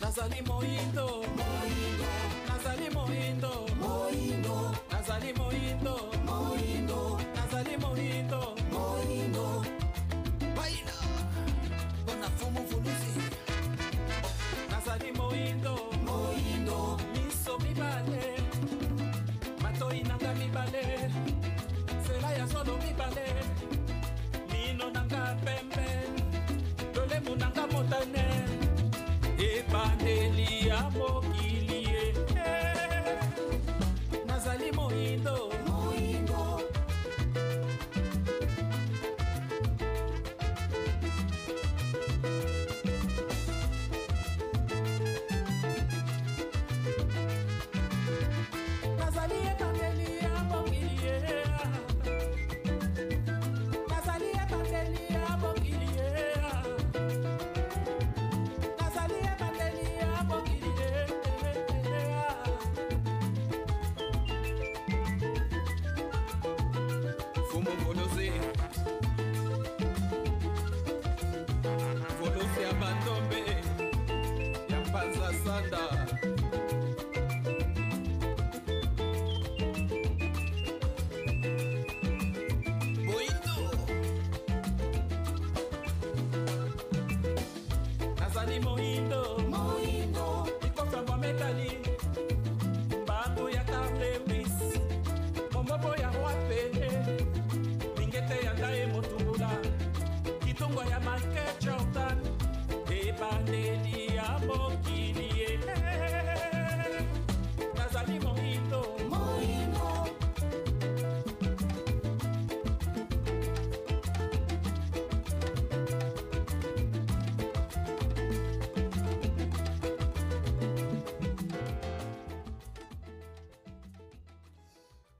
Nazali moindo, Nazali moindo, Nazali moindo, Nazali moindo, baila, bona fumo fulusi. Nazali moindo, miso mibale, matoi nanga mibale, sela ya solo mibale, mino nanga pembe, lolemu nanga motane. Ebandeli ya mokilie Nazali moindo Nazali ebandeli ya mokilie Nazali ebandeli ya mokilie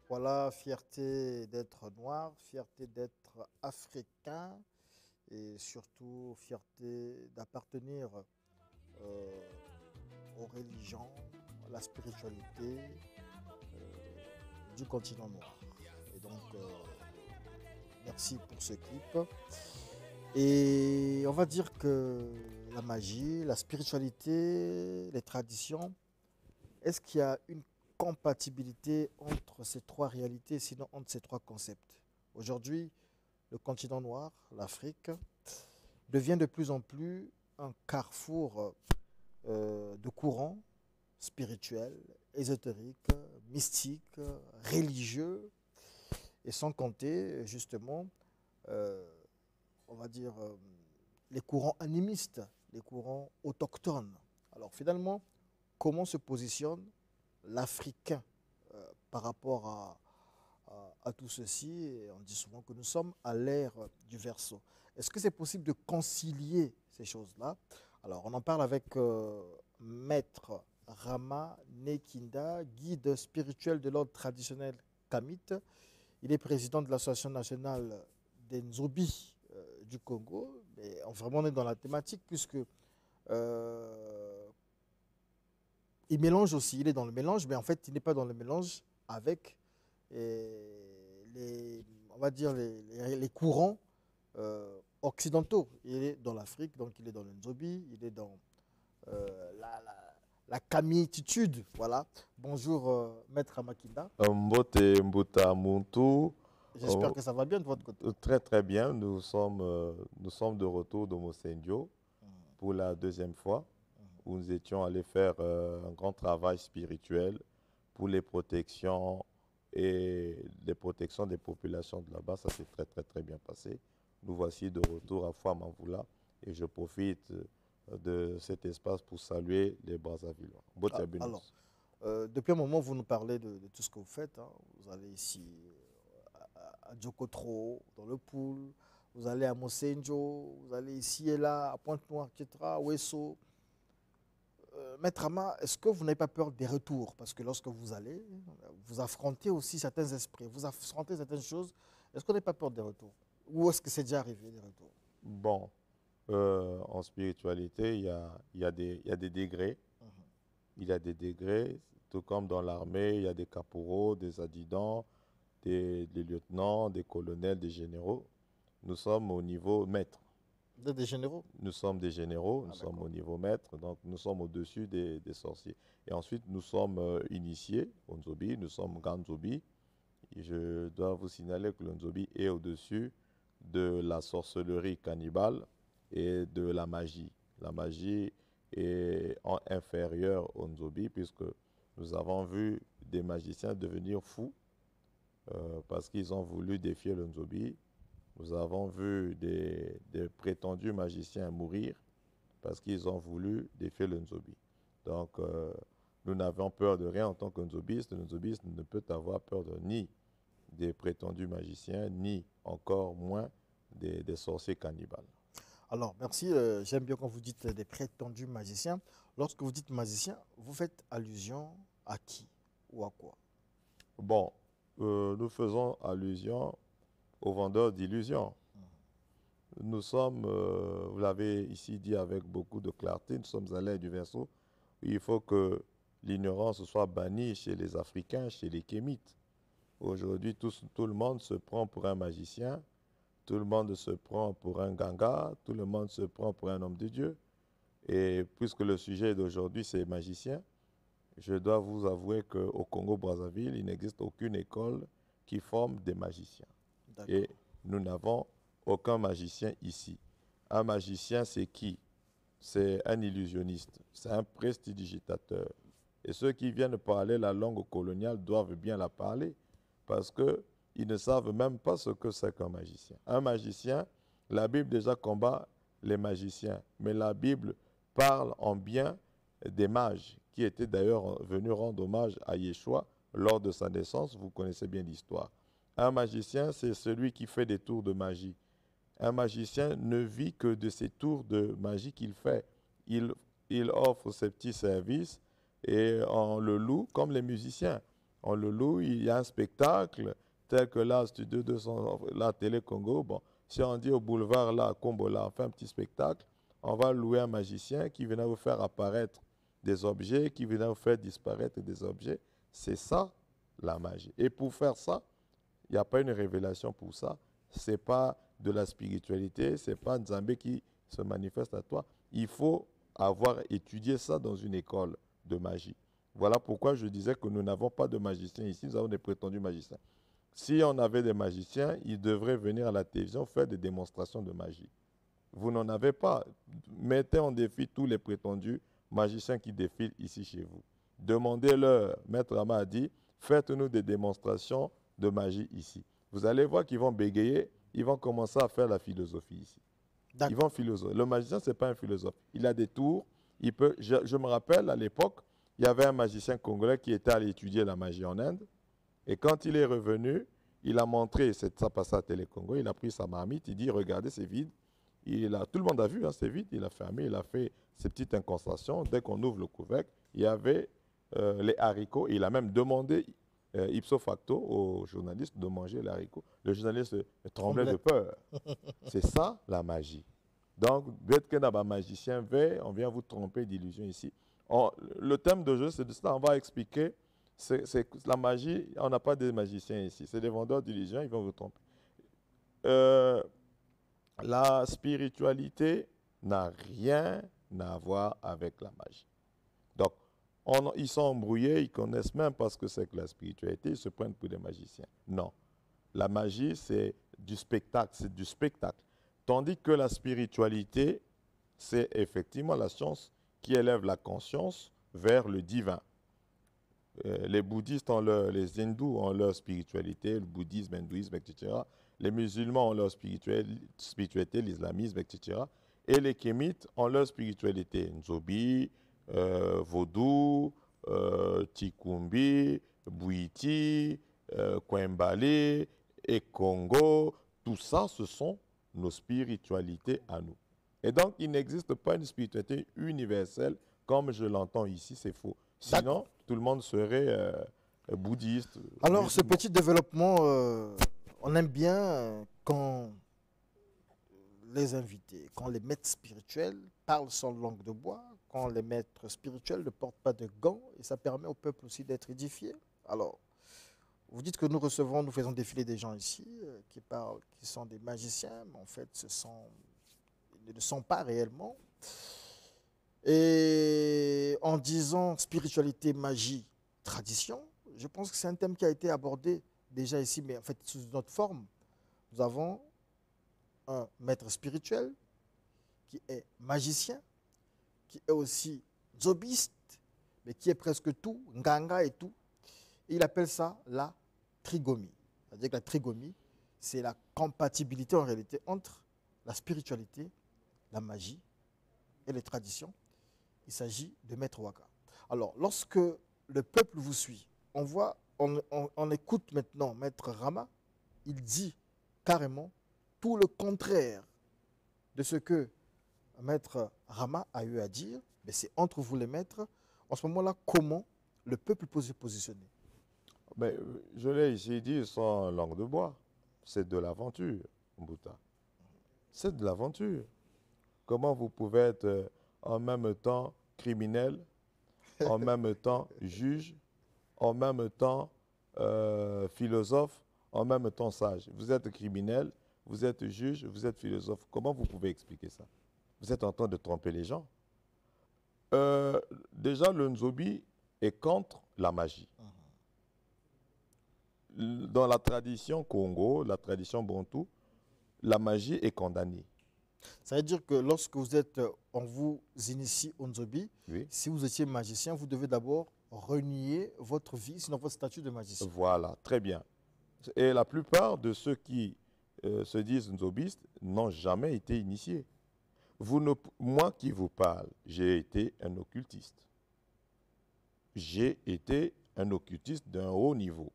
Voilà, fierté d'être noir, fierté d'être africain et surtout fierté d'appartenir aux religions, à la spiritualité du continent noir. Et donc, merci pour ce clip. Et on va dire que la magie, la spiritualité, les traditions, est-ce qu'il y a une compatibilité entre ces trois réalités, sinon entre ces trois concepts? Aujourd'hui, le continent noir, l'Afrique, devient de plus en plus un carrefour de courants spirituels, ésotériques, mystiques, religieux, et sans compter justement, on va dire, les courants animistes, les courants autochtones. Alors finalement, comment se positionne l'Africain par rapport à tout ceci? Et on dit souvent que nous sommes à l'ère du Verseau. Est-ce que c'est possible de concilier ces choses-là? Alors, on en parle avec Maître Rama Nekinda, guide spirituel de l'ordre traditionnel Kamit. Il est président de l'Association nationale des Nzobi du Congo. Mais vraiment, on est dans la thématique puisque il mélange aussi, il est dans le mélange, mais en fait, il n'est pas dans le mélange avec on va dire les courants occidentaux. Il est dans l'Afrique, donc il est dans le Nzobi, il est dans la kamitude. Voilà. Bonjour, Maître Amakinda. Mbote Mbuta Muntu. J'espère que ça va bien de votre côté. Très très bien. Nous sommes de retour de Mosendio pour la deuxième fois, où nous étions allés faire un grand travail spirituel pour les protections et les protections des populations de là-bas. Ça s'est très très très bien passé. Nous voici de retour à Fouamavoula et je profite de cet espace pour saluer les Brazzavillois. Alors, depuis un moment, vous nous parlez de tout ce que vous faites. Hein. Vous allez ici à Djokotro, dans le Poul, vous allez à Mosenjo, vous allez ici et là, à Pointe-Noire, etc., à Ouesso. Maître Ama, est-ce que vous n'avez pas peur des retours? Parce que lorsque vous allez, vous affrontez aussi certains esprits, vous affrontez certaines choses. Est-ce qu'on n'a pas peur des retours? Ou est-ce que c'est déjà arrivé, des retours? Bon, en spiritualité, il y a des degrés. Il y a des degrés, tout comme dans l'armée, il y a des caporaux, des adjudants, des lieutenants, des colonels, des généraux. nous sommes au niveau maître. Vous êtes des généraux? Nous sommes des généraux, nous Ah, sommes d'accord. au niveau maître, donc nous sommes au-dessus des sorciers. Et ensuite, nous sommes initiés au Nzobi, nous sommes Ganzobi. Et je dois vous signaler que le Nzobi est au-dessus de la sorcellerie cannibale et de la magie. La magie est inférieure au Nzobi puisque nous avons vu des magiciens devenir fous parce qu'ils ont voulu défier le Nzobi. Nous avons vu des prétendus magiciens mourir parce qu'ils ont voulu défier le Nzobi. Donc, nous n'avons peur de rien en tant que Nzobiste. Le Nzobiste ne peut avoir peur de ni des prétendus magiciens, ni encore moins des sorciers cannibales. Alors, merci. J'aime bien quand vous dites des prétendus magiciens. Lorsque vous dites magicien, vous faites allusion à qui ou à quoi? Bon, nous faisons allusion aux vendeurs d'illusions. Nous sommes, vous l'avez ici dit avec beaucoup de clarté, nous sommes à l'ère du verseau. Il faut que l'ignorance soit bannie chez les Africains, chez les Kémites. Aujourd'hui, tout le monde se prend pour un magicien, tout le monde se prend pour un ganga, tout le monde se prend pour un homme de Dieu. Et puisque le sujet d'aujourd'hui, c'est magicien, je dois vous avouer qu'au Congo-Brazzaville, il n'existe aucune école qui forme des magiciens. Et nous n'avons aucun magicien ici. Un magicien, c'est qui? C'est un illusionniste, c'est un prestidigitateur. Et ceux qui viennent parler la langue coloniale doivent bien la parler parce qu'ils ne savent même pas ce que c'est qu'un magicien. Un magicien, la Bible déjà combat les magiciens, mais la Bible parle en bien des mages qui étaient d'ailleurs venus rendre hommage à Yeshua lors de sa naissance. Vous connaissez bien l'histoire. Un magicien, c'est celui qui fait des tours de magie. Un magicien ne vit que de ces tours de magie qu'il fait. Il offre ses petits services et on le loue comme les musiciens. On le loue, il y a un spectacle tel que là, Studio 200, la Télé Congo. Bon, si on dit au boulevard là, à Kombola, on fait un petit spectacle, on va louer un magicien qui viendra vous faire apparaître des objets, qui viendra vous faire disparaître des objets. C'est ça la magie. Et pour faire ça, il n'y a pas une révélation pour ça. Ce n'est pas de la spiritualité, ce n'est pas Nzambé qui se manifeste à toi. Il faut avoir étudié ça dans une école de magie. Voilà pourquoi je disais que nous n'avons pas de magiciens ici, nous avons des prétendus magiciens. Si on avait des magiciens, ils devraient venir à la télévision faire des démonstrations de magie. Vous n'en avez pas. Mettez en défi tous les prétendus magiciens qui défilent ici chez vous. Demandez-leur, Maître Ama a dit, faites-nous des démonstrations de magie ici. Vous allez voir qu'ils vont bégayer, ils vont commencer à faire la philosophie ici. Ils vont philosopher. Le magicien, ce n'est pas un philosophe. Il a des tours. Il peut, je me rappelle, à l'époque, il y avait un magicien congolais qui était allé étudier la magie en Inde. Et quand il est revenu, il a montré, ça passait à Télé Congo, il a pris sa marmite, il dit, regardez, c'est vide. Tout le monde a vu, hein, c'est vide. Il a fermé, il a fait ses petites incantations. Dès qu'on ouvre le couvercle, il y avait les haricots. Et il a même demandé ipso facto au journaliste de manger les haricots. Le journaliste tremblait de peur. C'est ça la magie. Donc, bête que n'a pas magicien veille, on vient vous tromper d'illusion ici. Le thème de jeu, c'est de ça. On va expliquer. C'est la magie, on n'a pas de magiciens ici. C'est des vendeurs d'illusions, ils vont vous tromper. La spiritualité n'a rien à voir avec la magie. Donc, ils sont embrouillés, ils connaissent même pas ce que c'est que la spiritualité, ils se prennent pour des magiciens. Non. La magie, c'est du spectacle, c'est du spectacle. Tandis que la spiritualité, c'est effectivement la science qui élève la conscience vers le divin. Les bouddhistes, les hindous ont leur spiritualité, le bouddhisme, l'hindouisme, etc. Les musulmans ont leur spiritualité, l'islamisme, etc. Et les kémites ont leur spiritualité, Nzobi, Vaudou, Tikumbi, Bouiti, Kwembale et Congo. Tout ça, ce sont nos spiritualités à nous. Et donc, il n'existe pas une spiritualité universelle comme je l'entends ici, c'est faux. Sinon, tout le monde serait bouddhiste. Alors, musulman. ce petit développement, on aime bien quand les invités, quand les maîtres spirituels parlent sans langue de bois, quand les maîtres spirituels ne portent pas de gants, et ça permet au peuple aussi d'être édifié. Alors, Vous dites que nous faisons défiler des gens ici qui parlent, qui sont des magiciens, mais en fait, ils ne le sont pas réellement. Et en disant spiritualité, magie, tradition, je pense que c'est un thème qui a été abordé déjà ici, mais en fait, sous une autre forme. Nous avons un maître spirituel qui est magicien, qui est aussi zobiste, mais qui est presque tout, nganga et tout. Et il appelle ça la trigomie. C'est-à-dire que la trigomie, c'est la compatibilité en réalité entre la spiritualité, la magie et les traditions. Il s'agit de Maître Waka. Alors, lorsque le peuple vous suit, on écoute maintenant Maître Rama, il dit carrément tout le contraire de ce que Maître Rama a eu à dire, mais c'est entre vous les maîtres. En ce moment-là, comment le peuple peut se positionner? Mais, je l'ai ici dit sans langue de bois. C'est de l'aventure, Mbouta. C'est de l'aventure. Comment vous pouvez être en même temps criminel, en même temps juge, en même temps philosophe, en même temps sage? Vous êtes criminel, vous êtes juge, vous êtes philosophe. Comment vous pouvez expliquer ça? Vous êtes en train de tromper les gens. Déjà, le Nzobi est contre la magie. Dans la tradition Congo, la tradition Bantou, la magie est condamnée. Ça veut dire que lorsque on vous initie au Nzobi, Oui. si vous étiez magicien, vous devez d'abord renier votre vie, sinon votre statut de magicien. Voilà, très bien. Et la plupart de ceux qui se disent nzobistes n'ont jamais été initiés. Moi qui vous parle, j'ai été un occultiste. J'ai été un occultiste d'un haut niveau.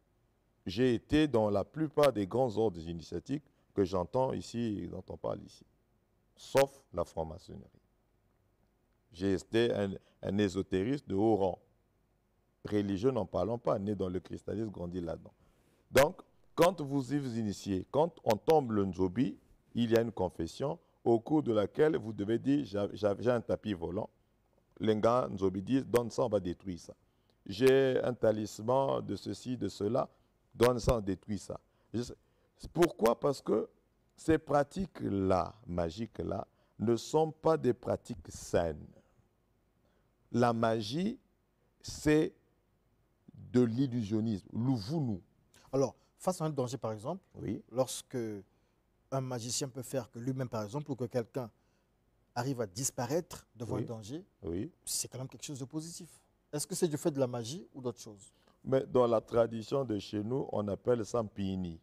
J'ai été dans la plupart des grands ordres initiatiques que j'entends ici et dont on parle ici, sauf la franc-maçonnerie. J'ai été un ésotériste de haut rang. Religieux, n'en parlons pas, né dans le christianisme, grandi là-dedans. Donc, quand vous initiez, quand on tombe le Nzobi, il y a une confession au cours de laquelle vous devez dire j'ai un tapis volant. Les gars Nzobi disent donne ça, on va détruire ça. J'ai un talisman de ceci, de cela, donne ça, on détruit ça. Pourquoi? Parce que ces pratiques-là, magiques-là, ne sont pas des pratiques saines. La magie, c'est de l'illusionnisme, l'ouvounou. Alors, face à un danger, par exemple, Oui. lorsque un magicien peut faire que lui-même, par exemple, ou que quelqu'un arrive à disparaître devant un danger, Oui. c'est quand même quelque chose de positif. Est-ce que c'est du fait de la magie ou d'autre chose? Mais dans la tradition de chez nous, on appelle ça mpini.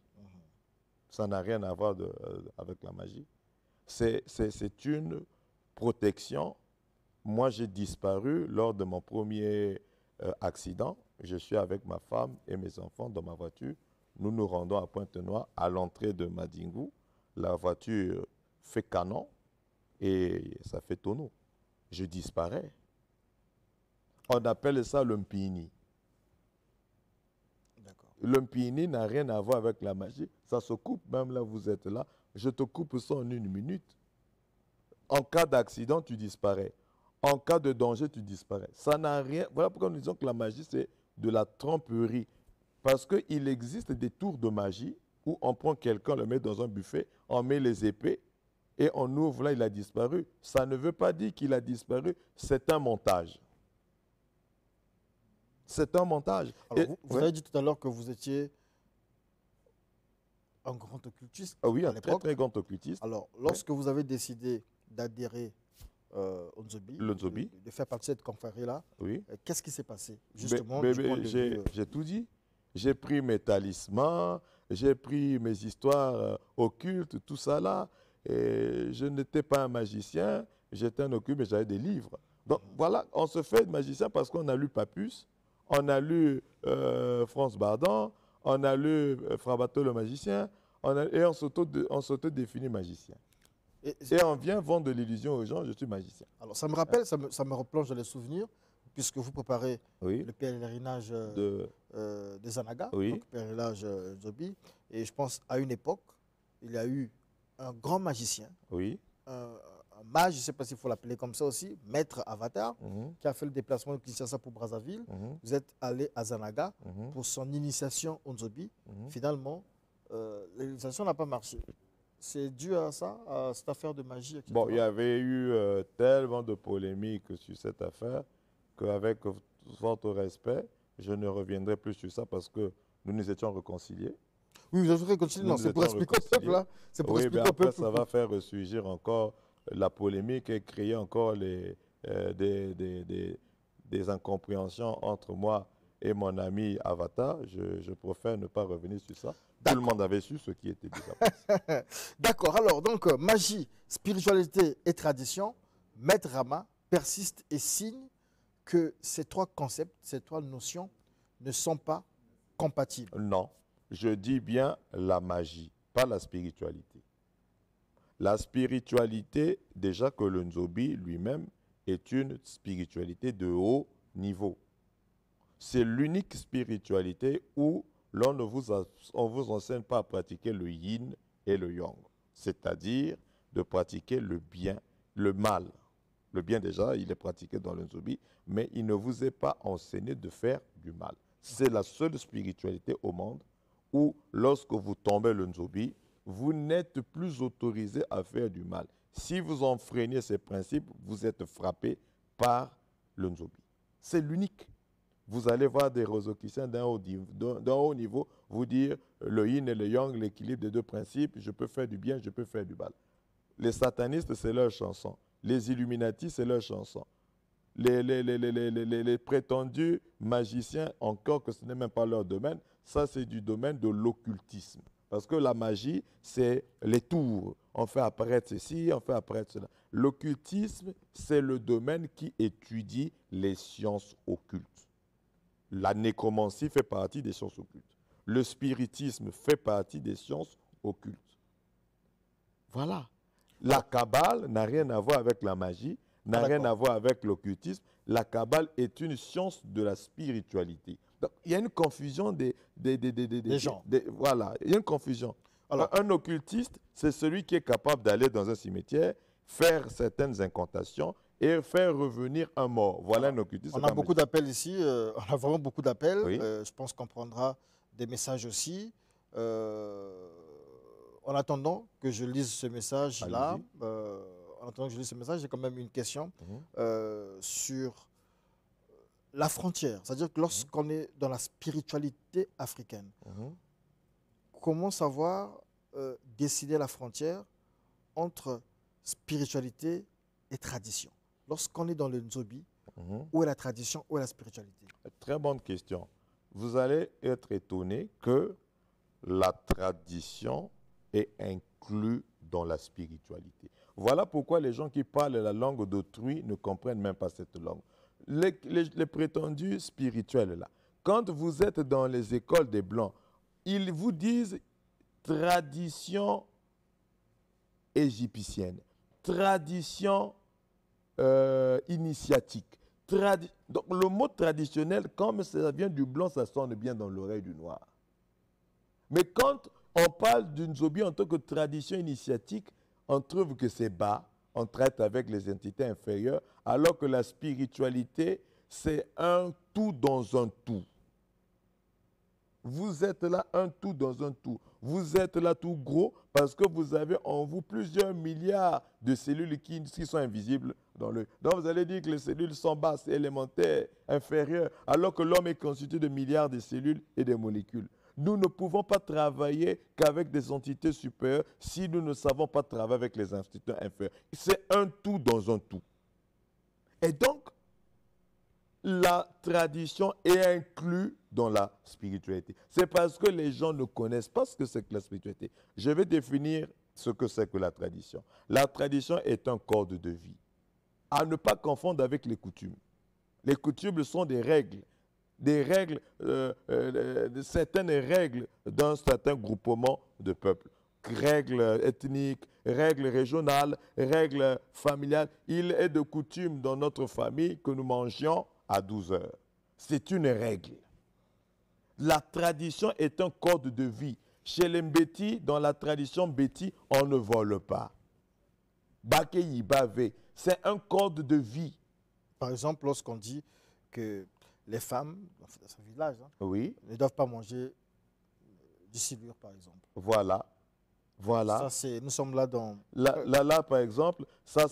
Ça n'a rien à voir avec la magie. C'est une protection. Moi, j'ai disparu lors de mon premier accident. Je suis avec ma femme et mes enfants dans ma voiture. Nous nous rendons à Pointe-Noire, à l'entrée de Madingou. La voiture fait canon et ça fait tonneau. Je disparais. On appelle ça le mpini. Le mpini n'a rien à voir avec la magie. Ça se coupe, même là, vous êtes là. Je te coupe ça en 1 minute. En cas d'accident, tu disparais. En cas de danger, tu disparais. Ça n'a rien. Voilà pourquoi nous disons que la magie, c'est de la tromperie. Parce qu'il existe des tours de magie où on prend quelqu'un, le met dans un buffet, on met les épées et on ouvre là, il a disparu. Ça ne veut pas dire qu'il a disparu. C'est un montage. C'est un montage. Alors, vous avez dit tout à l'heure que vous étiez un grand occultiste. Ah oui, un très très grand occultiste. Alors, lorsque vous avez décidé d'adhérer au Nzobi, de faire partie de cette confrérie-là, qu'est-ce qui s'est passé justement j'ai tout dit. J'ai pris mes talismans, j'ai pris mes histoires occultes, tout ça là. Et je n'étais pas un magicien, j'étais un occulte, mais j'avais des livres. Donc voilà, on se fait magicien parce qu'on a lu Papus, on a lu France Bardan, on a lu Frabato le magicien, et on s'auto-définit magicien. Et on vient vendre de l'illusion aux gens, je suis magicien. Alors ça me rappelle, ça me replonge dans les souvenirs, puisque vous préparez le pèlerinage des Anaga, donc le pèlerinage Nzobi. Et je pense à une époque, il y a eu un grand magicien, un mage, je ne sais pas s'il faut l'appeler comme ça aussi, maître Avatar, Mhm. qui a fait le déplacement de Kinshasa pour Brazzaville. Mhm. Vous êtes allé à Zanaga Mhm. pour son initiation au Nzobi. Mhm. Finalement, l'initiation n'a pas marché. C'est dû à ça, à cette affaire de magie, etc. Bon, il y avait eu tellement de polémiques sur cette affaire qu'avec votre respect, je ne reviendrai plus sur ça parce que nous nous étions réconciliés. Oui, vous avez réconcilié. Non, Nous c'est pour étions expliquer au peuple. réconciliés. Là. C'est pour Oui, expliquer mais au peuple. après, ça va faire ressurgir encore la polémique et créer encore des incompréhensions entre moi et mon ami Avatar. Je préfère ne pas revenir sur ça. Tout le monde avait su ce qui était déjà passé. D'accord. Alors, donc, magie, spiritualité et tradition, Maître Rama persiste et signe que ces trois concepts, ces trois notions ne sont pas compatibles. Non, je dis bien la magie, pas la spiritualité. La spiritualité, déjà que le Nzobi lui-même est une spiritualité de haut niveau. C'est l'unique spiritualité où l'on ne vous, on vous enseigne pas à pratiquer le yin et le yang, c'est-à-dire de pratiquer le bien, le mal. Le bien déjà, il est pratiqué dans le Nzobi, mais il ne vous est pas enseigné de faire du mal. C'est la seule spiritualité au monde où lorsque vous tombez le Nzobi, vous n'êtes plus autorisé à faire du mal. Si vous enfreignez ces principes, vous êtes frappé par le Nzobi. C'est l'unique. Vous allez voir des rosokiciens d'un haut niveau vous dire le yin et le yang, l'équilibre des deux principes, je peux faire du bien, je peux faire du mal. Les satanistes, c'est leur chanson. Les Illuminati, c'est leur chanson. Les prétendus magiciens, encore que ce n'est même pas leur domaine, ça c'est du domaine de l'occultisme. Parce que la magie, c'est les tours. On fait apparaître ceci, on fait apparaître cela. L'occultisme, c'est le domaine qui étudie les sciences occultes. La nécromancie fait partie des sciences occultes. Le spiritisme fait partie des sciences occultes. Voilà. La Kabbale n'a rien à voir avec la magie, n'a rien à voir avec l'occultisme. La Kabbale est une science de la spiritualité. Donc, il y a une confusion des gens. Voilà, il y a une confusion. Alors, un occultiste, c'est celui qui est capable d'aller dans un cimetière, faire certaines incantations et faire revenir un mort. Voilà un occultiste. On a beaucoup d'appels ici, on a vraiment beaucoup d'appels. Oui. Je pense qu'on prendra des messages aussi. En attendant que je lise ce message-là, en attendant que je lise ce message, j'ai quand même une question sur la frontière. C'est-à-dire que lorsqu'on est dans la spiritualité africaine, comment savoir décider la frontière entre spiritualité et tradition? Lorsqu'on est dans le Nzobi, où est la tradition, où est la spiritualité? Très bonne question. Vous allez être étonné que la tradition est inclue dans la spiritualité. Voilà pourquoi les gens qui parlent la langue d'autrui ne comprennent même pas cette langue. Les prétendus spirituels, là, quand vous êtes dans les écoles des Blancs, ils vous disent tradition égyptienne, tradition initiatique. Donc le mot traditionnel, comme ça vient du blanc, ça sonne bien dans l'oreille du noir. Mais quand on parle d'une Nzobi en tant que tradition initiatique, on trouve que c'est bas, on traite avec les entités inférieures, alors que la spiritualité, c'est un tout dans un tout. Vous êtes là, un tout dans un tout. Vous êtes là tout gros parce que vous avez en vous plusieurs milliards de cellules qui sont invisibles dans le... Donc vous allez dire que les cellules sont basses, élémentaires, inférieures, alors que l'homme est constitué de milliards de cellules et de molécules. Nous ne pouvons pas travailler qu'avec des entités supérieures si nous ne savons pas travailler avec les entités inférieures. C'est un tout dans un tout. Et donc, la tradition est inclue dans la spiritualité. C'est parce que les gens ne connaissent pas ce que c'est que la spiritualité. Je vais définir ce que c'est que la tradition. La tradition est un code de vie. À ne pas confondre avec les coutumes. Les coutumes sont des règles. Certaines règles d'un certain groupement de peuples. Règles ethniques, règles régionales, règles familiales. Il est de coutume dans notre famille que nous mangions à 12 heures. C'est une règle. La tradition est un code de vie. Chez les Mbeti, dans la tradition Mbeti, on ne vole pas. Bake Yibave, c'est un code de vie. Par exemple, lorsqu'on dit que les femmes, dans ce village, hein, Oui, ne doivent pas manger du silure, par exemple. voilà. Voilà. Nous sommes là dans Là, par exemple, ça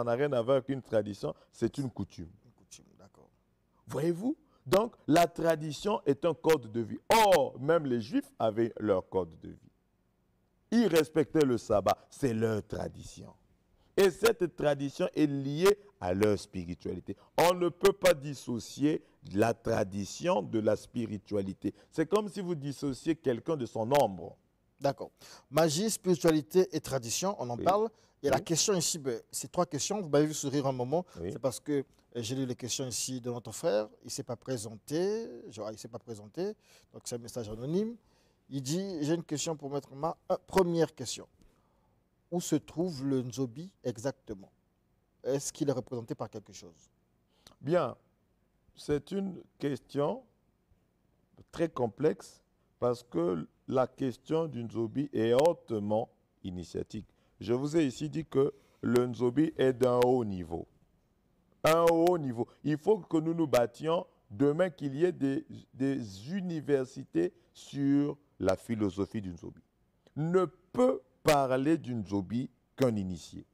n'a rien à voir avec une tradition, c'est une coutume. une coutume, d'accord. Voyez-vous? Donc, la tradition est un code de vie. Or, même les Juifs avaient leur code de vie. Ils respectaient le sabbat, c'est leur tradition. Et cette tradition est liée à leur spiritualité. On ne peut pas dissocier la tradition de la spiritualité. C'est comme si vous dissociez quelqu'un de son ombre. D'accord. Magie, spiritualité et tradition, on en Oui. parle. Et la Oui. question ici, ces trois questions, vous m'avez vu sourire un moment, Oui. c'est parce que j'ai lu les questions ici de notre frère, il ne s'est pas présenté, donc c'est un message anonyme. Il dit, j'ai une question pour Maître Ma. Première question, où se trouve le Nzobi exactement? Est-ce qu'il est représenté par quelque chose? Bien, c'est une question très complexe parce que la question du Nzobi est hautement initiatique. Je vous ai ici dit que le Nzobi est d'un haut niveau. Un haut niveau. Il faut que nous nous battions demain qu'il y ait des universités sur la philosophie du Nzobi. Ne peut parler du Nzobi qu'un initié.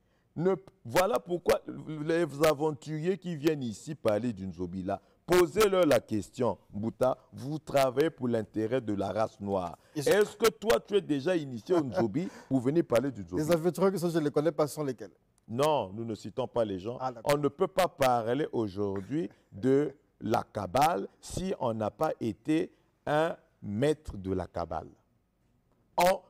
Voilà pourquoi les aventuriers qui viennent ici parler du Nzobi là, posez-leur la question, Mbouta, vous travaillez pour l'intérêt de la race noire. Est-ce que toi, tu es déjà initié au Nzobi pour venir parler du Nzobi? Les aventuriers que je ne les connais pas sont lesquels? Non, nous ne citons pas les gens. Ah, d'accord. On ne peut pas parler aujourd'hui de la Kabbale si on n'a pas été un maître de la Kabbale.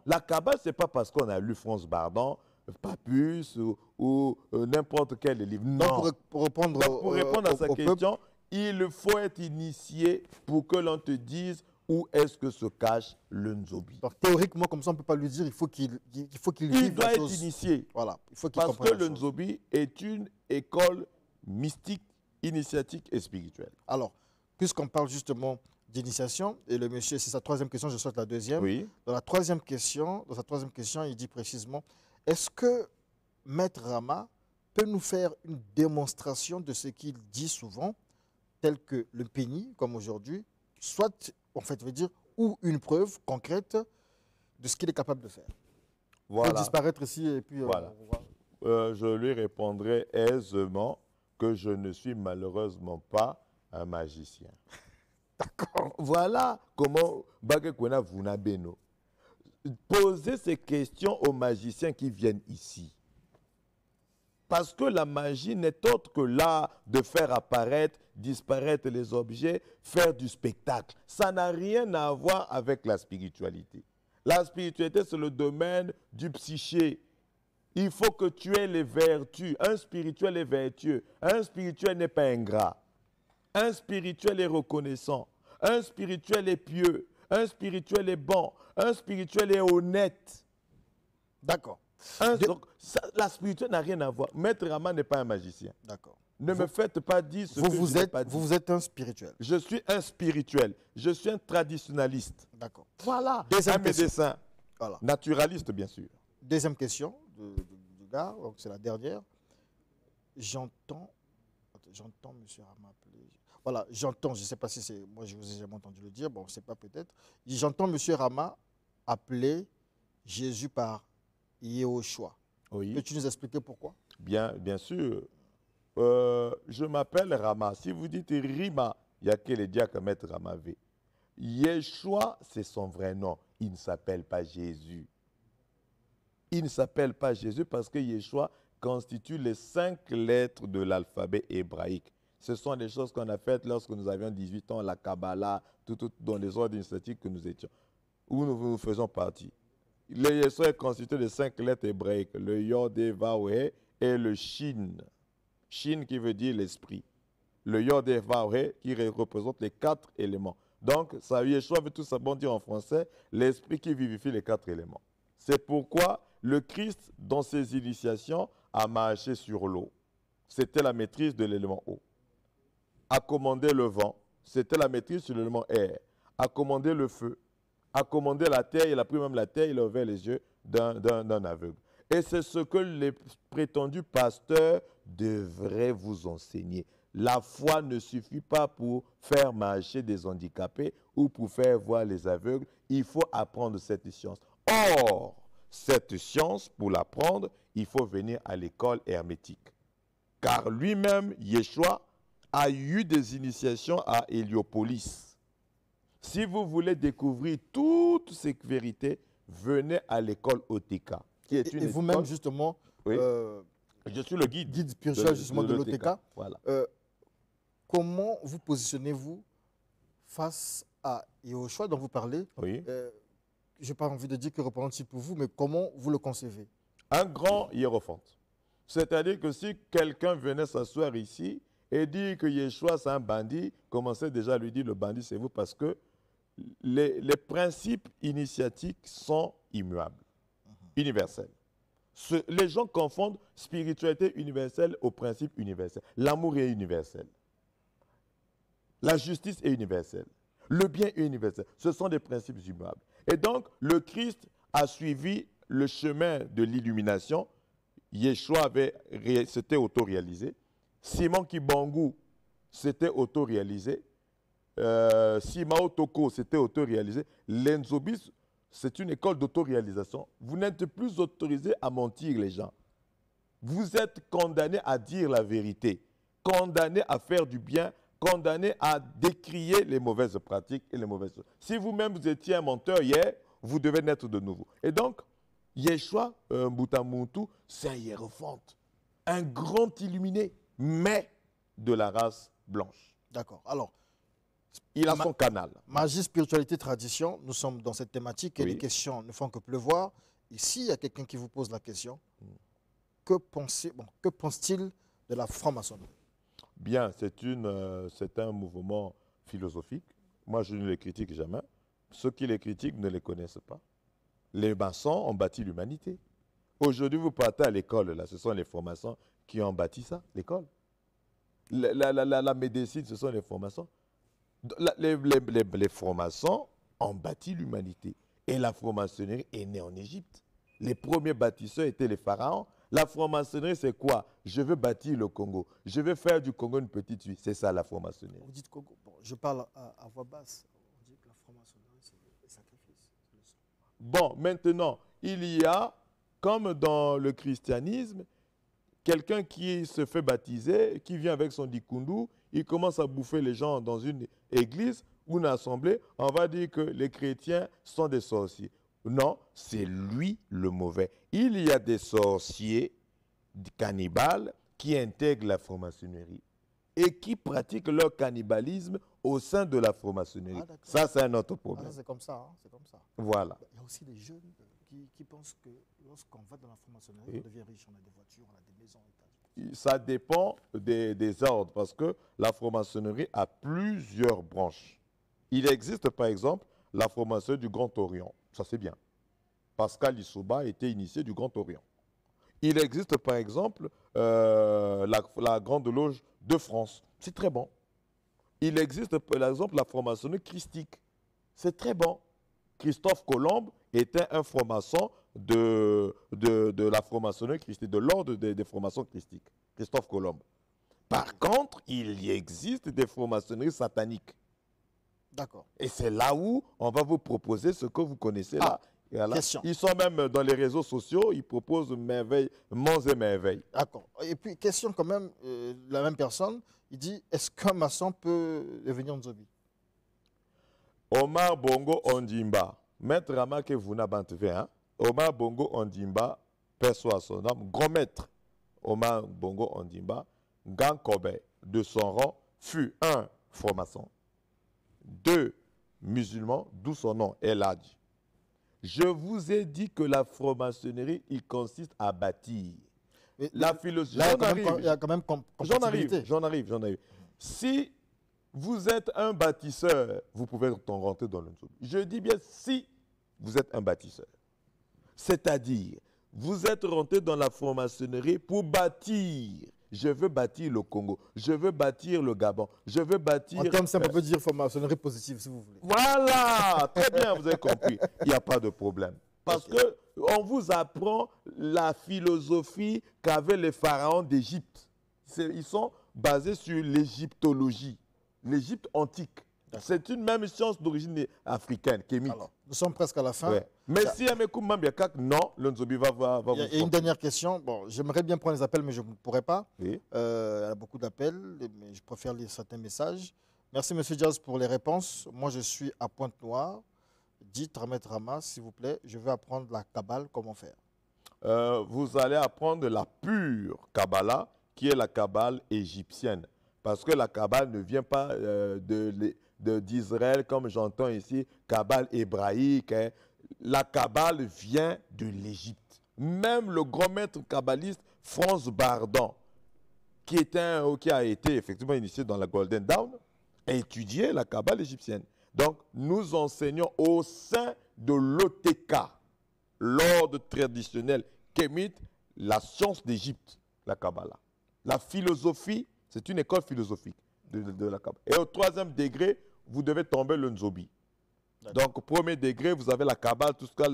La Kabbale, ce n'est pas parce qu'on a lu France Bardon, Papus ou n'importe quel livre. Non. Donc, pour répondre, Donc, pour répondre à sa au peuple, question, il faut être initié pour que l'on te dise où est-ce que se cache le Nzobi. donc, théoriquement, comme ça, on ne peut pas lui dire, il faut qu'il Il vive doit la être chose. initié. Voilà, il faut qu'il Parce que comprenne la le chose. Nzobi est une école mystique, initiatique et spirituelle. Alors, puisqu'on parle justement d'initiation, et le monsieur, c'est sa troisième question, je souhaite la deuxième. Oui. Dans sa troisième question, il dit précisément, est-ce que Maître Rama peut nous faire une démonstration de ce qu'il dit souvent, tel que le péni, comme aujourd'hui, soit, en fait, veut dire, ou une preuve concrète de ce qu'il est capable de faire. Il faut Voilà. disparaître ici et puis... Voilà. on va- Je lui répondrai aisément que je ne suis malheureusement pas un magicien. D'accord. Voilà comment Bagekwana Vunabeno. Posez ces questions aux magiciens qui viennent ici. Parce que la magie n'est autre que l'art de faire apparaître, disparaître les objets, faire du spectacle. Ça n'a rien à voir avec la spiritualité. La spiritualité, c'est le domaine du psyché. Il faut que tu aies les vertus. Un spirituel est vertueux. Un spirituel n'est pas ingrat. Un spirituel est reconnaissant. Un spirituel est pieux. Un spirituel est bon. Un spirituel est honnête. D'accord, Donc, la spiritualité n'a rien à voir. Maître Rama n'est pas un magicien. d'accord. Ne me faites pas dire ce que Vous je n'ai pas dit. vous êtes un spirituel. Je suis un spirituel. Je suis un traditionnaliste. D'accord. Voilà. Deuxième Un question. médecin. Voilà. Naturaliste, bien sûr. Deuxième question du gars, donc c'est la dernière. J'entends monsieur Rama appeler. Voilà, j'entends, je ne sais pas si c'est. Moi, je vous ai jamais entendu le dire, bon, je ne sais pas peut-être. J'entends monsieur Rama appeler Jésus par Yehoshua. Oui. Peux-tu nous expliquer pourquoi? Bien sûr. Je m'appelle Rama. Si vous dites Rima, il n'y a que les diacres Maître Ramavé. Yeshua, c'est son vrai nom. Il ne s'appelle pas Jésus. Il ne s'appelle pas Jésus parce que Yeshua constitue les 5 lettres de l'alphabet hébraïque. Ce sont des choses qu'on a faites lorsque nous avions 18 ans, la Kabbalah, tout dans les ordres initiatiques que nous étions, où nous faisons partie. Le Yeshua est constitué de 5 lettres hébraïques, le Yod, Vaoué et le Shin. Shin qui veut dire l'esprit. Le Yod, Vaoué qui représente les 4 éléments. Donc, ça, Yeshua veut tout simplement dire en français, l'esprit qui vivifie les 4 éléments. C'est pourquoi le Christ, dans ses initiations, a marché sur l'eau. C'était la maîtrise de l'élément eau. A commandé le vent, c'était la maîtrise sur l'élément air. A commandé le feu, a commandé la terre, il a pris même la terre, il a ouvert les yeux d'un aveugle. Et c'est ce que les prétendus pasteurs devraient vous enseigner. La foi ne suffit pas pour faire marcher des handicapés ou pour faire voir les aveugles. Il faut apprendre cette science. Or, cette science, pour l'apprendre, il faut venir à l'école hermétique. Car lui-même, Yeshua, a eu des initiations à Héliopolis. Si vous voulez découvrir toutes ces vérités, venez à l'école OTK. Qui est une Et vous-même, école- justement, Oui. Je suis le guide. guide spirituel justement de l'OTK, Voilà. comment vous positionnez-vous face à Yahushua dont vous parlez? Oui. Je n'ai pas envie de dire que représente pour vous, mais comment vous le concevez? Un grand hiérophante. C'est-à-dire que si quelqu'un venait s'asseoir ici et dire que Yeshua c'est un bandit, commencez déjà à lui dire le bandit c'est vous parce que les principes initiatiques sont immuables, universels. Les gens confondent spiritualité universelle au principe universel. L'amour est universel. La justice est universelle. Le bien est universel. Ce sont des principes immuables. Et donc, le Christ a suivi le chemin de l'illumination. Yeshua s'était auto-réalisé. Simon Kibangu s'était auto-réalisé. Simao Toko s'était auto-réalisé. L'Enzobis, c'est une école d'auto-réalisation. Vous n'êtes plus autorisé à mentir les gens. Vous êtes condamné à dire la vérité, condamné à faire du bien, condamné à décrier les mauvaises pratiques et les mauvaises choses. Si vous-même vous étiez un menteur hier, vous devez naître de nouveau. Et donc, Yeshua Mbutamuntu, c'est un hiérophante, un grand illuminé, mais de la race blanche. D'accord. Alors, Il a son canal. magie, spiritualité, tradition, nous sommes dans cette thématique et Oui. les questions ne font que pleuvoir. Ici, il y a quelqu'un qui vous pose la question. Que pense-t-il de la franc-maçonnerie? Bien, c'est un mouvement philosophique. Moi, je ne les critique jamais. Ceux qui les critiquent ne les connaissent pas. Les maçons ont bâti l'humanité. Aujourd'hui, vous partez à l'école, là, ce sont les francs-maçons qui ont bâti ça, l'école. La médecine, ce sont les francs-maçons. Les francs-maçons ont bâti l'humanité. Et la franc-maçonnerie est née en Égypte. Les premiers bâtisseurs étaient les pharaons. La franc-maçonnerie, c'est quoi? Je veux bâtir le Congo. Je veux faire du Congo une petite ville. C'est ça la franc-maçonnerie. Vous dites Congo. Bon, je parle à voix basse. On dit que la franc-maçonnerie, c'est le sacrifice. Bon, maintenant, il y a, comme dans le christianisme, quelqu'un qui se fait baptiser, qui vient avec son dikundu, il commence à bouffer les gens dans une église ou une assemblée. On va dire que les chrétiens sont des sorciers. Non, c'est lui le mauvais. Il y a des sorciers, des cannibales, qui intègrent la franc-maçonnerie et qui pratiquent leur cannibalisme au sein de la franc-maçonnerie. Ah, d'accord. Ça, c'est un autre Ah, problème. c'est comme ça, hein, c'est comme ça. Voilà. Il y a aussi des jeunes qui pensent que lorsqu'on va dans la franc-maçonnerie, Oui. on devient riche, on a des voitures, on a des maisons. Ça dépend des ordres parce que la franc-maçonnerie a plusieurs branches. Il existe par exemple la franc-maçonnerie du Grand Orient. Ça c'est bien. Pascal Lissouba était initié du Grand Orient. Il existe par exemple la Grande Loge de France. C'est très bon. Il existe par exemple la franc-maçonnerie christique. C'est très bon. Christophe Colomb était un franc-maçon de la franc-maçonnerie christique, de l'ordre des francs-maçons christiques. Christophe Colomb. Par contre, il y existe des francs-maçonneries sataniques. D'accord. Et c'est là où on va vous proposer ce que vous connaissez là. Et voilà. Question. Ils sont même dans les réseaux sociaux, ils proposent merveilles, monts et merveilles. D'accord. Et puis, question quand même, la même personne, il dit, est-ce qu'un maçon peut devenir Nzobi? Omar Bongo Ondimba, maître Ramake Vuna Banteve, hein? Omar Bongo Ondimba, perçoit son âme, grand maître Omar Bongo Ondimba, Gan Kobe, de son rang, fut un franc-maçon, 2 musulman, d'où son nom, El Hadj. Je vous ai dit que la franc-maçonnerie, il consiste à bâtir. Mais La philosophie. là, J'en il y a quand même compatibilité. j'en arrive. Si vous êtes un bâtisseur, vous pouvez rentrer dans le Nzobi. Je dis bien si vous êtes un bâtisseur. C'est-à-dire, vous êtes rentré dans la franc-maçonnerie pour bâtir. Je veux bâtir le Congo. Je veux bâtir le Gabon. Je veux bâtir... En termes simples, on peut dire franc-maçonnerie positive, si vous voulez. Voilà, très bien, vous avez compris. Il n'y a pas de problème. Parce que On vous apprend la philosophie qu'avaient les pharaons d'Égypte. Ils sont basés sur l'égyptologie, l'Égypte antique. C'est une même science d'origine africaine, kémite. Alors, nous sommes presque à la fin. Ouais. Mais si Amekou Mambiakak, non, le Nzobi va vous Il y a une dernière question. Bon, j'aimerais bien prendre les appels, mais je ne pourrais pas. Oui. Il y a beaucoup d'appels, mais je préfère lire certains messages. Merci, M. Diaz, pour les réponses. Moi, je suis à Pointe-Noire. Dites, Ahmed Rama, s'il vous plaît, je vais apprendre la Kabbale, comment faire. Vous allez apprendre la pure Kabbalah, qui est la Kabbale égyptienne. Parce que la Kabbale ne vient pas d'Israël, comme j'entends ici, Kabbale hébraïque. Hein. La Kabbale vient de l'Égypte. Même le grand maître kabbaliste Franz Bardon, qui a été effectivement initié dans la Golden Dawn, a étudié la Kabbale égyptienne. Donc, nous enseignons au sein de l'OTK, l'ordre traditionnel kémite, la science d'Égypte, la Kabbalah. La philosophie, c'est une école philosophique de la Kabbale. Et au 3e degré, vous devez tomber le Nzobi. Donc, au 1er degré, vous avez la Kabbale, tout ça,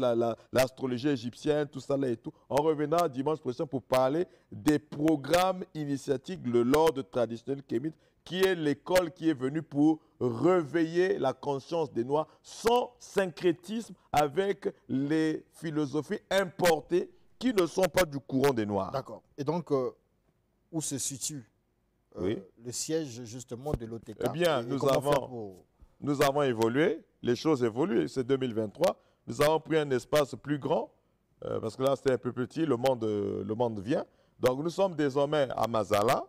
l'astrologie égyptienne, tout ça là et tout. En revenant dimanche prochain pour parler des programmes initiatiques de l'ordre traditionnel kémite, qui est l'école qui est venue pour réveiller la conscience des Noirs sans syncrétisme avec les philosophies importées qui ne sont pas du courant des Noirs. D'accord. Et donc, où se situe le siège justement de l'OTK? Eh bien, nous avons évolué, les choses évoluent, c'est 2023. Nous avons pris un espace plus grand, parce que là c'était un peu petit, le monde vient. Donc nous sommes désormais à Mazala,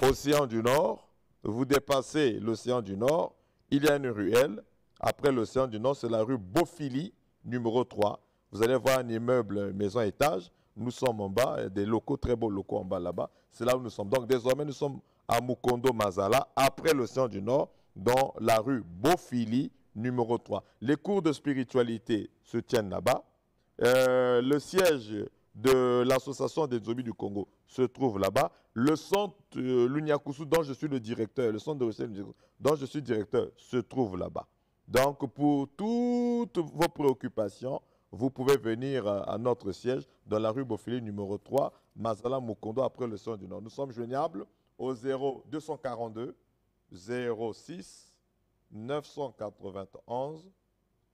Océan du Nord. Vous dépassez l'Océan du Nord, il y a une ruelle. Après l'Océan du Nord, c'est la rue Bofili, numéro 3. Vous allez voir un immeuble maison étage. Nous sommes en bas, des locaux, très beaux locaux en bas là-bas. C'est là où nous sommes. Donc désormais, nous sommes à Mukondo Mazala, après l'Océan du Nord, dans la rue Bofili, numéro 3. Les cours de spiritualité se tiennent là-bas. Le siège de l'association des Nzobi du Congo se trouve là-bas. Le centre Lunyakusu, dont je suis le directeur, le centre de recherche dont je suis directeur, se trouve là-bas. Donc, pour toutes vos préoccupations, vous pouvez venir à notre siège dans la rue Bofili, numéro 3, Mazala Mukondo, après le centre du Nord. Nous sommes joignables au 0242 06 991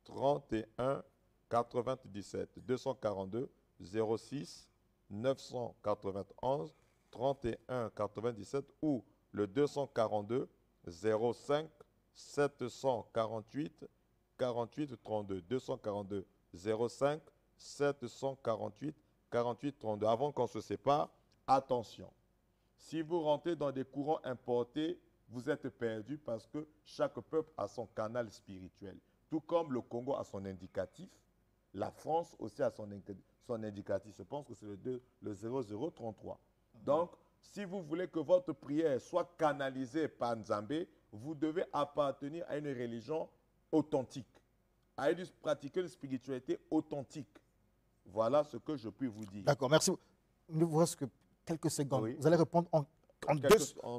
31 97. 242 06 991 31 97 ou le 242 05 748 48 32. 242 05 748 48 32. Avant qu'on se sépare, attention. Si vous rentrez dans des courants importés, vous êtes perdu parce que chaque peuple a son canal spirituel. Tout comme le Congo a son indicatif, la France aussi a son indicatif. Je pense que c'est le 0033. Donc, si vous voulez que votre prière soit canalisée par Nzambé, vous devez appartenir à une religion authentique, pratiquer une spiritualité authentique. Voilà ce que je puis vous dire. D'accord, merci. Il ne vous reste que quelques secondes. Oui. Vous allez répondre en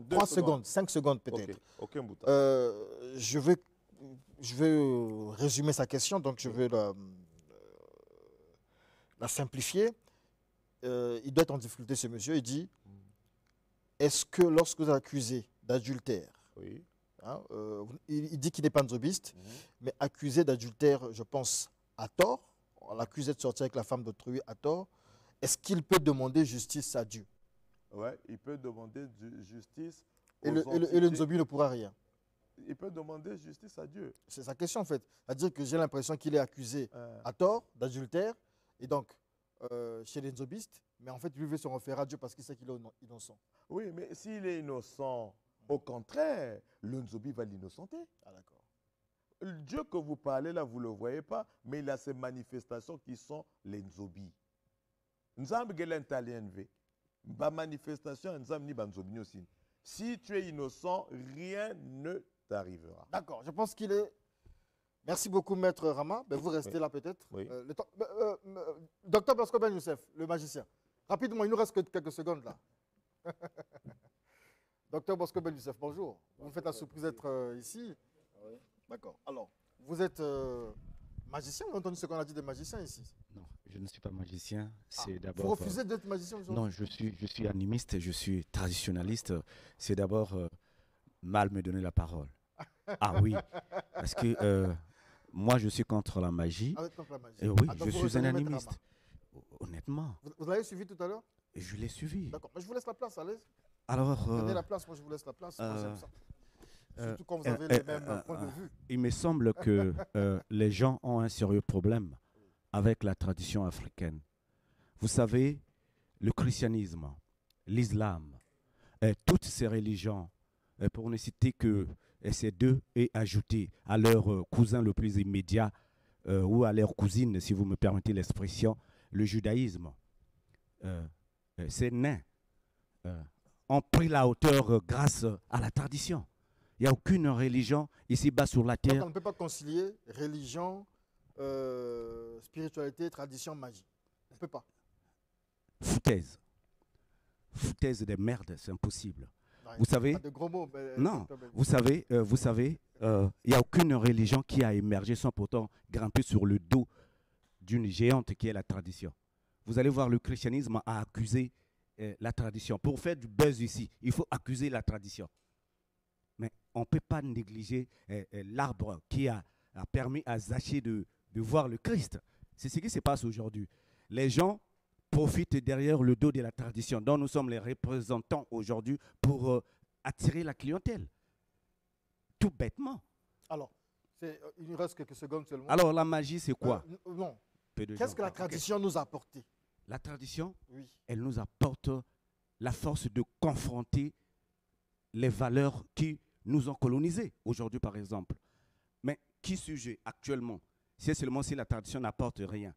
3 secondes, 5 secondes peut-être. Ok, Mbouta. Je vais résumer sa question, donc je vais la simplifier. Il doit être en difficulté, ce monsieur. Il dit, est-ce que lorsque vous êtes accusé d'adultère, Oui. hein, il dit qu'il n'est pas nzobiste, mais accusé d'adultère, je pense, à tort, on l'accusait de sortir avec la femme d'autrui à tort, est-ce qu'il peut demander justice à Dieu? Oui, il peut demander justice Et aux le nzobi ne pourra rien. Il peut demander justice à Dieu. C'est sa question en fait. C'est-à-dire que j'ai l'impression qu'il est accusé à tort d'adultère, et donc chez les nzobistes, mais en fait lui veut se référer à Dieu parce qu'il sait qu'il est innocent. Oui, mais s'il est innocent, au contraire, le nzobi va l'innocenter. Ah d'accord. Le Dieu que vous parlez là, vous ne le voyez pas, mais il a ces manifestations qui sont les nzobi. Nzambe gelen talienve. Ba manifestation nzambe ni ba nzobi aussi. Si tu es innocent, rien ne t'arrivera. D'accord, je pense qu'il est... Merci beaucoup, Maître Rama. Ben, vous restez là peut-être. Oui. Docteur Bosco Ben Youssef, le magicien. Rapidement, il nous reste que quelques secondes là. Docteur Bosco Ben Youssef, bonjour. Vous me faites la surprise d'être ici. Oui. D'accord. Alors, vous êtes Magicien, on a entendu ce qu'on a dit des magiciens ici. Non, je ne suis pas magicien. C'est Vous d'abord. refusez d'être magicien aujourd'hui? Non, je suis animiste, je suis traditionnaliste. C'est d'abord mal me donner la parole. Ah oui, parce que moi, je suis contre la magie. Ah, vous êtes contre la magie. Et oui, Ah, donc je vous suis un retenez Maître animiste. Rama. Honnêtement, Vous l'avez suivi tout à l'heure? je l'ai suivi. D'accord. Mais je vous laisse la place, allez. Alors, Prenez la place, moi je vous laisse la place. Moi, j'aime ça. Surtout quand vous avez les mêmes points de vue. il me semble que les gens ont un sérieux problème avec la tradition africaine. Vous savez, le christianisme, l'islam, toutes ces religions, pour ne citer que ces deux, et ajouter à leur cousin le plus immédiat, ou à leur cousine, si vous me permettez l'expression, le judaïsme, ces nains ont pris la hauteur grâce à la tradition. Il n'y a aucune religion ici-bas sur la Donc terre. on ne peut pas concilier religion, spiritualité, tradition, magie. On ne peut pas. Foutaise. Foutaise des merdes, c'est impossible. Ouais, Vous savez, pas de gros mots. Mais, non, vous savez, il n'y a aucune religion qui a émergé sans pourtant grimper sur le dos d'une géante qui est la tradition. Vous allez voir, le christianisme a accusé la tradition. Pour faire du buzz ici, il faut accuser la tradition. Mais on ne peut pas négliger l'arbre qui a permis à Zachée de voir le Christ. C'est ce qui se passe aujourd'hui. Les gens profitent derrière le dos de la tradition, dont nous sommes les représentants aujourd'hui pour attirer la clientèle. Tout bêtement. Alors, il nous reste quelques secondes seulement. Alors la magie, c'est quoi? Non. Peu de gens Qu'est-ce que la parlent. Ok. tradition nous a apporté? La tradition, Oui. elle nous apporte la force de confronter les valeurs qui nous ont colonisés aujourd'hui, par exemple. Mais qui suis-je actuellement? C'est seulement si la tradition n'apporte rien.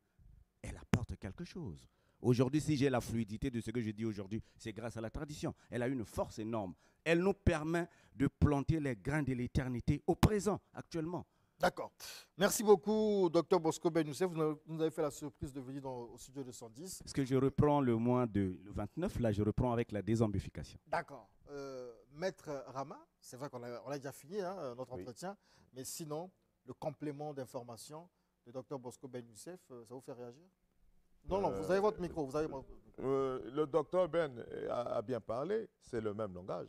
Elle apporte quelque chose. Aujourd'hui, si j'ai la fluidité de ce que je dis aujourd'hui, c'est grâce à la tradition. Elle a une force énorme. Elle nous permet de planter les grains de l'éternité au présent, actuellement. D'accord. Merci beaucoup, Dr Bosco Ben Youssef. Vous nous avez fait la surprise de venir au studio de 110. Parce que je reprends le mois de le 29, là, je reprends avec la désambification. D'accord. Maître Rama, c'est vrai qu'on a déjà fini notre Oui. entretien, mais sinon, le complément d'information de Dr Bosco Ben Youssef, ça vous fait réagir? Non, non, vous avez votre micro. Vous avez votre micro. Le docteur Ben a bien parlé, c'est le même langage.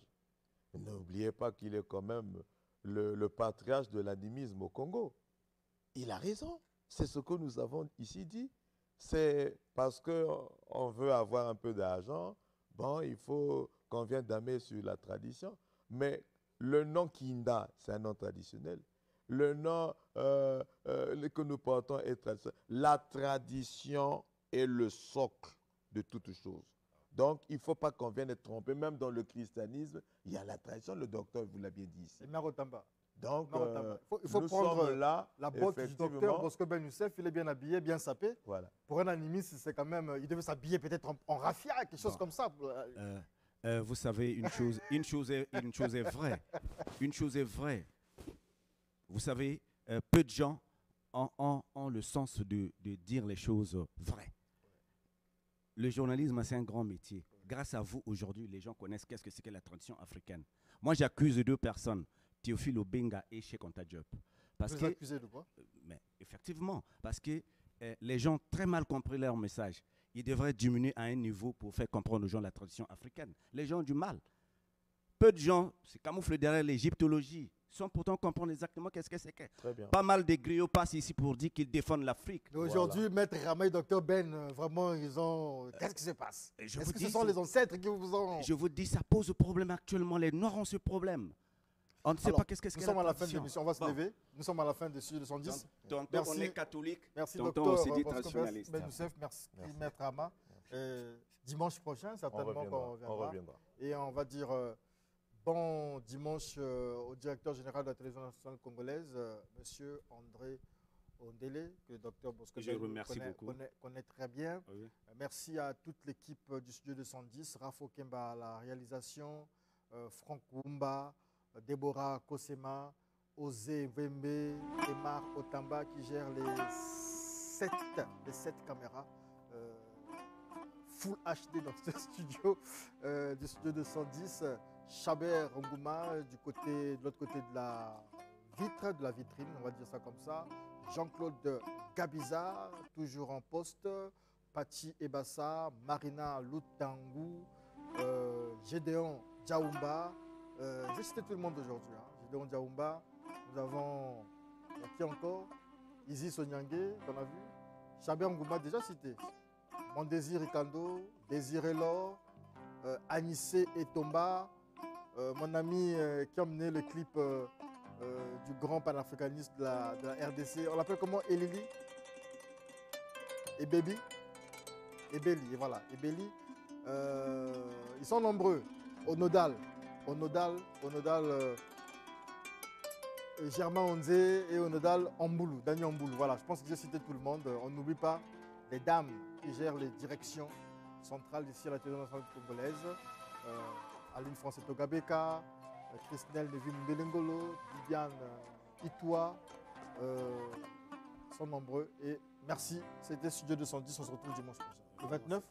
N'oubliez pas qu'il est quand même le patriarche de l'animisme au Congo. Il a raison, c'est ce que nous avons ici dit. C'est parce qu'on veut avoir un peu d'argent, bon, il faut qu'on vienne damer sur la tradition. Mais le nom Kinda, c'est un nom traditionnel. Le nom que nous portons est traditionnel. La tradition est le socle de toute chose. Donc, il ne faut pas qu'on vienne être trompé. Même dans le christianisme, il y a la tradition. Le docteur vous l'a bien dit ici. C'est Marotamba. Donc, il faut nous prendre sommes là, la botte du docteur effectivement. Bosco Ben Youssef. Il est bien habillé, bien sapé. Voilà. Pour un animiste, c'est quand même. Il devait s'habiller peut-être en raffia, quelque chose comme ça. Vous savez, une chose est vraie. Une chose est vraie. Vous savez, peu de gens ont le sens de dire les choses vraies. Le journalisme, c'est un grand métier. Grâce à vous, aujourd'hui, les gens connaissent qu'est-ce que c'est que la tradition africaine. Moi, j'accuse deux personnes, Théophile Obenga et Cheikh Anta Diop. Parce Vous que, accusez de quoi? mais effectivement, parce que les gens ont très mal compris leur message. Ils devraient diminuer à un niveau pour faire comprendre aux gens la tradition africaine. Les gens ont du mal. Peu de gens se camouflent derrière l'égyptologie, sans pourtant comprendre exactement qu'est-ce que c'est que. Très bien. Pas mal de griots passent ici pour dire qu'ils défendent l'Afrique. Mais aujourd'hui, Maître Rama et Dr Ben, vraiment, ils ont. Qu'est-ce qui se passe? Et je Est-ce vous que dis, ce sont les ancêtres qui vous ont. Je vous dis, ça pose problème actuellement. Les Noirs ont ce problème. On ne sait Alors, pas qu'est-ce que c'est nous que sommes à la la fin de tradition. l'émission, on va se Bon. lever. Nous sommes à la fin de Studio 210. Tantôt Merci. on est catholique, Merci tantôt docteur on se dit Bosco traditionnaliste. Ben Youssef, merci, Merci. Maître Rama. Dimanche prochain, On certainement qu'on reviendra. reviendra. On reviendra. Et on va dire bon dimanche au directeur général de la télévision nationale congolaise, monsieur André Ondele, que le docteur Bosco Je Ben remercie beaucoup. connaît très bien. Oui. Merci à toute l'équipe du studio 210, Rafo Kemba à la réalisation, Franck Wumba, Déborah Kosema, Osé Vembe, Emar Otamba qui gère les 7 caméras Full HD dans ce studio du studio 210. Chaber Nguma de l'autre côté de la vitre, de la vitrine, on va dire ça comme ça. Jean-Claude Gabizard, toujours en poste. Pachi Ebassa, Marina Lutangu, Gédéon Djaoumba. J'ai cité tout le monde aujourd'hui. Hein. Gédéon Djaoumba. Nous avons qui encore? Isis Onyangue, qu'on a vu. Chabert Ngouma, déjà cité. Mon désir Ricando, Désiré Laure, Anissé Etomba, mon ami qui a mené le clip du grand panafricaniste de la RDC. On l'appelle comment? Elili? Et Baby? Ebeli, voilà, Ebeli. Ils sont nombreux. Onodal, Germain Onzé et Onodal Amboulou, Daniel Amboulou. Voilà, je pense que j'ai cité tout le monde. On n'oublie pas les dames qui gèrent les directions centrales ici à la télévision nationale congolaise. Aline Francet Togabeka, Christelle Nevin Mbelengolo, Viviane Itoua. Sont nombreux et merci. C'était Studio 210, on se retrouve dimanche prochain. Le 29.